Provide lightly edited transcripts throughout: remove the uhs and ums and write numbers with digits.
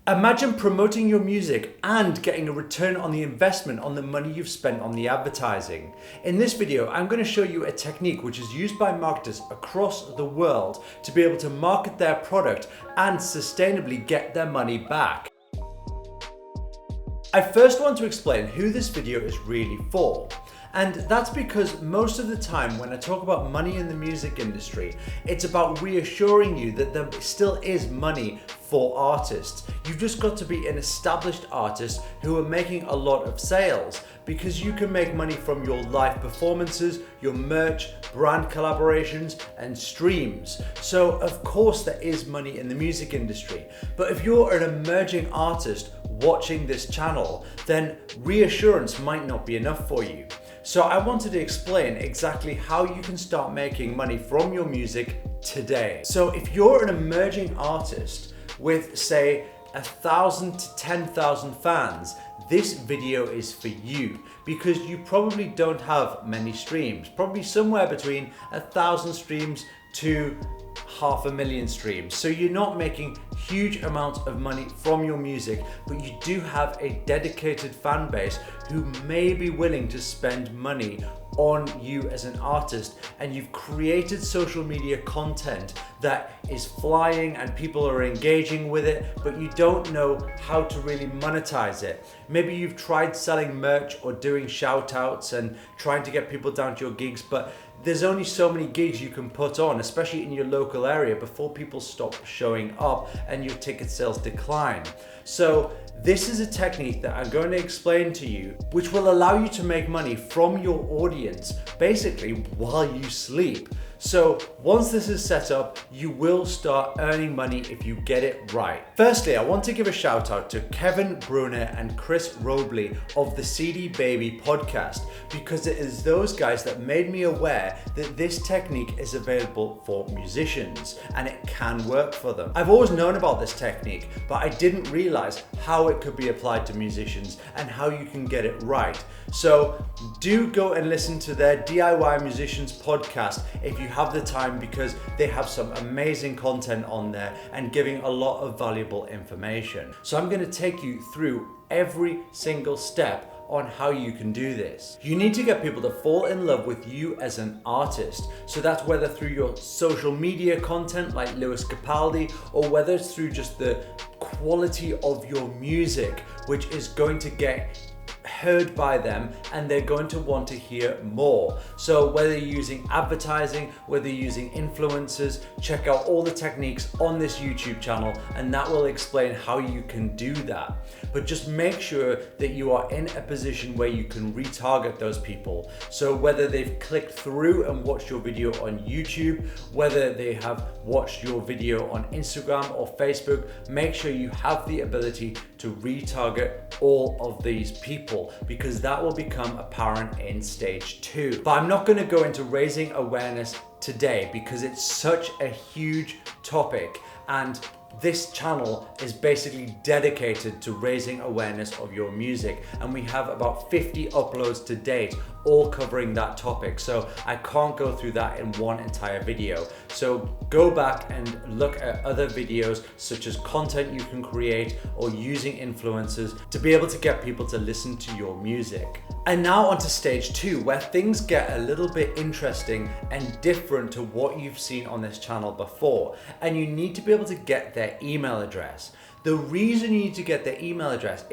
Imagine promoting your music and getting a return on the investment on the money you've spent on the advertising. In this video, I'm going to show you a technique which is used by marketers across the world to be able to market their product and sustainably get their money back. I first want to explain who this video is really for. And that's because most of the time when I talk about money in the music industry, it's about reassuring you that there still is money for artists. You've just got to be an established artist who are making a lot of sales, because you can make money from your live performances, your merch, brand collaborations, and streams. So of course there is money in the music industry. But if you're an emerging artist watching this channel, then reassurance might not be enough for you. So I wanted to explain exactly how you can start making money from your music today. So if you're an emerging artist with, say, 1,000 to 10,000 fans, this video is for you, because you probably don't have many streams, probably somewhere between 1,000 streams to 500,000 streams. So you're not making huge amounts of money from your music, but you do have a dedicated fan base who may be willing to spend money on you as an artist, and you've created social media content that is flying and people are engaging with it, but you don't know how to really monetize it. Maybe you've tried selling merch or doing shout outs and trying to get people down to your gigs, but there's only so many gigs you can put on, especially in your local area, before people stop showing up and your ticket sales decline. So this is a technique that I'm going to explain to you, which will allow you to make money from your audience, basically while you sleep. So once this is set up, you will start earning money if you get it right. Firstly, I want to give a shout out to Kevin Bruner and Chris Robley of the CD Baby podcast, because it is those guys that made me aware that this technique is available for musicians and it can work for them. I've always known about this technique, but I didn't realize how it could be applied to musicians and how you can get it right. So do go and listen to their DIY Musicians podcast if you have the time, because they have some amazing content on there and giving a lot of valuable information. So I'm going to take you through every single step on how you can do this. You need to get people to fall in love with you as an artist. So that's whether through your social media content like Lewis Capaldi, or whether it's through just the quality of your music, which is going to get heard by them and they're going to want to hear more. So whether you're using advertising, whether you're using influencers, check out all the techniques on this YouTube channel and that will explain how you can do that. But just make sure that you are in a position where you can retarget those people. So whether they've clicked through and watched your video on YouTube, whether they have watched your video on Instagram or Facebook, make sure you have the ability to retarget all of these people, because that will become apparent in stage 2. But I'm not going to go into raising awareness today because it's such a huge topic, and this channel is basically dedicated to raising awareness of your music, and we have about 50 uploads to date, all covering that topic. So I can't go through that in one entire video. So go back and look at other videos, such as content you can create or using influencers to be able to get people to listen to your music. And now onto stage 2, where things get a little bit interesting and different to what you've seen on this channel before. And you need to be able to get their email address. The reason you need to get their email address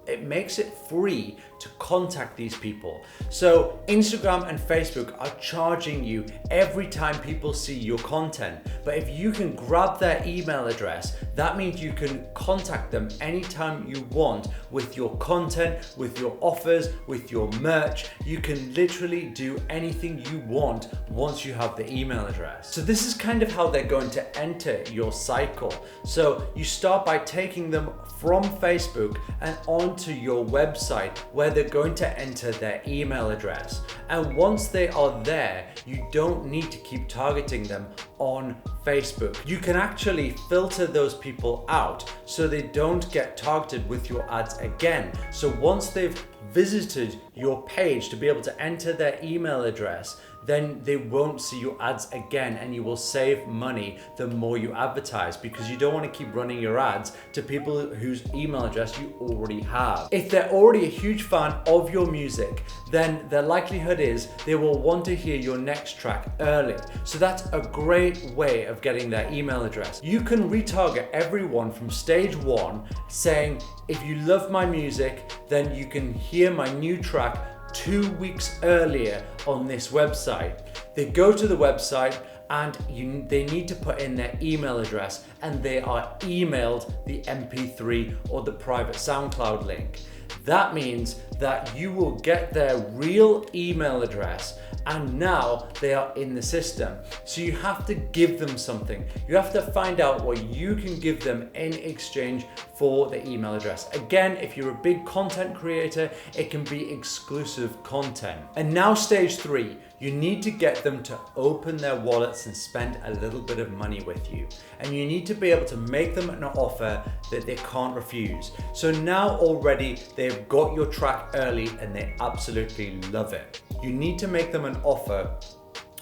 it makes it free to contact these people. So Instagram and Facebook are charging you every time people see your content. But if you can grab their email address, that means you can contact them anytime you want with your content, with your offers, with your merch. You can literally do anything you want once you have the email address. So this is kind of how they're going to enter your cycle. So you start by taking them from Facebook and onto your website, where they're going to enter their email address. And once they are there, you don't need to keep targeting them on Facebook. You can actually filter those people out so they don't get targeted with your ads again. So once they've visited your page to be able to enter their email address, then they won't see your ads again, and you will save money the more you advertise, because you don't want to keep running your ads to people whose email address you already have. If they're already a huge fan of your music, then the likelihood is they will want to hear your next track early. So that's a great way of getting their email address. You can retarget everyone from stage one, saying, if you love my music, then you can hear my new track 2 weeks earlier on this website. They go to the website and they need to put in their email address, and they are emailed the MP3 or the private SoundCloud link. That means that you will get their real email address, and now they are in the system. So you have to give them something. You have to find out what you can give them in exchange for the email address. Again, if you're a big content creator, it can be exclusive content. And now stage 3, you need to get them to open their wallets and spend a little bit of money with you. And you need to be able to make them an offer that they can't refuse. So now already they've got your track early and they absolutely love it. You need to make them an offer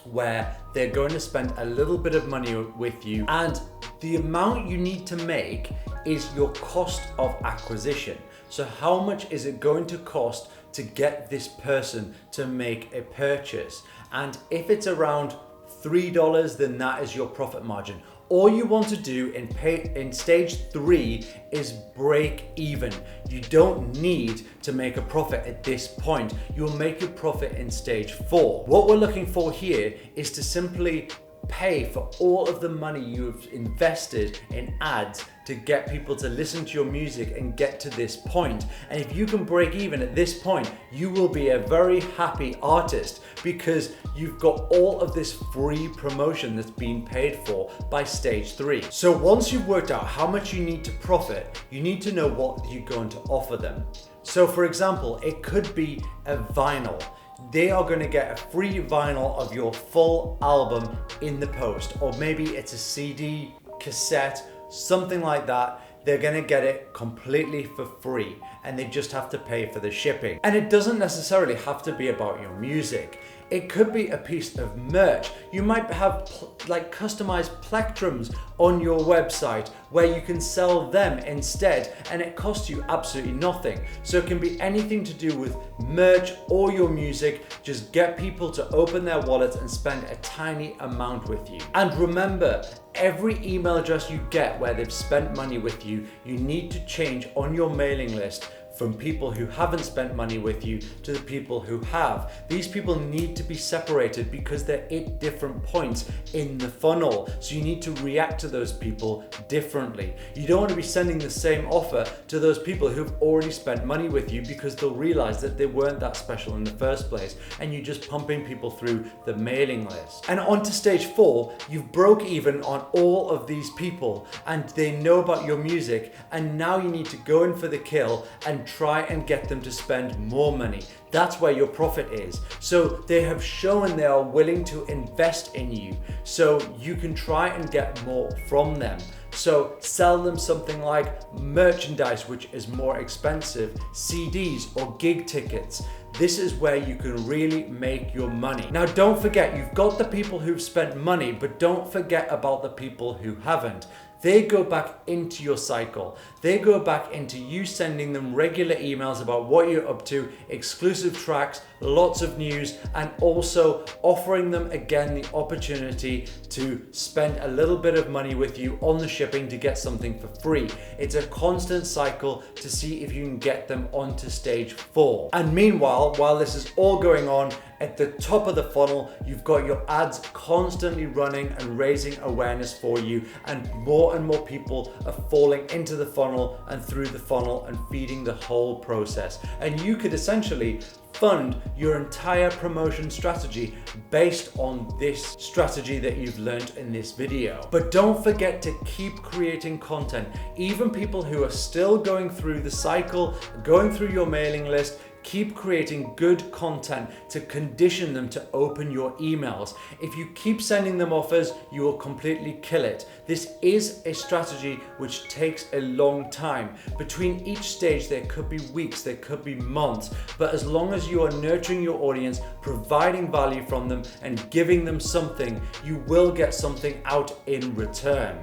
where they're going to spend a little bit of money with you, and the amount you need to make is your cost of acquisition. So how much is it going to cost to get this person to make a purchase? And if it's around $3, then that is your profit margin. All you want to do in stage 3 is break even. You don't need to make a profit at this point. You'll make a profit in stage 4. What we're looking for here is to simply pay for all of the money you've invested in ads to get people to listen to your music and get to this point. And if you can break even at this point, you will be a very happy artist, because you've got all of this free promotion that's been paid for by stage 3. So once you've worked out how much you need to profit, you need to know what you're going to offer them. So for example, it could be a vinyl. They are going to get a free vinyl of your full album in the post, or maybe it's a CD, cassette, something like that. They're going to get it completely for free, and they just have to pay for the shipping. And it doesn't necessarily have to be about your music. It could be a piece of merch. You might have like customized plectrums on your website where you can sell them instead, and it costs you absolutely nothing. So it can be anything to do with merch or your music. Just get people to open their wallets and spend a tiny amount with you. And remember, every email address you get where they've spent money with you, you need to change on your mailing list from people who haven't spent money with you to the people who have. These people need to be separated because they're at different points in the funnel. So you need to react to those people differently. You don't want to be sending the same offer to those people who've already spent money with you, because they'll realize that they weren't that special in the first place, and you're just pumping people through the mailing list. And on to stage 4, you've broke even on all of these people and they know about your music, and now you need to go in for the kill and try and get them to spend more money. That's where your profit is. So they have shown they are willing to invest in you, so you can try and get more from them. So sell them something like merchandise, which is more expensive, CDs or gig tickets. This is where you can really make your money. Now, don't forget, you've got the people who've spent money, but don't forget about the people who haven't. They go back into your cycle. They go back into you sending them regular emails about what you're up to, exclusive tracks, lots of news, and also offering them again the opportunity to spend a little bit of money with you on the shipping to get something for free. It's a constant cycle to see if you can get them onto stage 4. And meanwhile, while this is all going on, at the top of the funnel, you've got your ads constantly running and raising awareness for you, and more people are falling into the funnel and through the funnel and feeding the whole process. And you could essentially fund your entire promotion strategy based on this strategy that you've learned in this video. But don't forget to keep creating content. Even people who are still going through the cycle, going through your mailing list, Keep creating good content to condition them to open your emails. If you keep sending them offers, you will completely kill it. This is a strategy which takes a long time. Between each stage, there could be weeks, there could be months, but as long as you are nurturing your audience, providing value from them, and giving them something, you will get something out in return.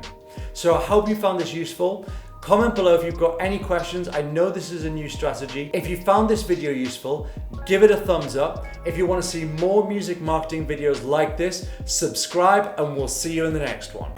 So I hope you found this useful. Comment below if you've got any questions. I know this is a new strategy. If you found this video useful, give it a thumbs up. If you want to see more music marketing videos like this, subscribe, and we'll see you in the next one.